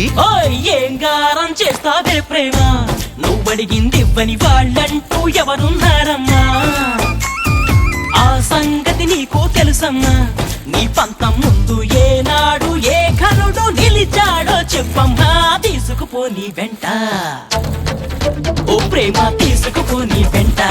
ఏం గారం చేస్తావే ప్రేమ, నువ్వడిగింది ఇవ్వని వాళ్ళంటూ ఎవరున్నారమ్మా? ఆ సంగతి నీకు తెలుసమ్మా? నీ పంతం ముందు ఏనాడు ఏ ఘనుడు నిలిచాడో చెప్పమ్మా. తీసుకుపోని వెంట ఓ ప్రేమ, తీసుకుపోని వెంట.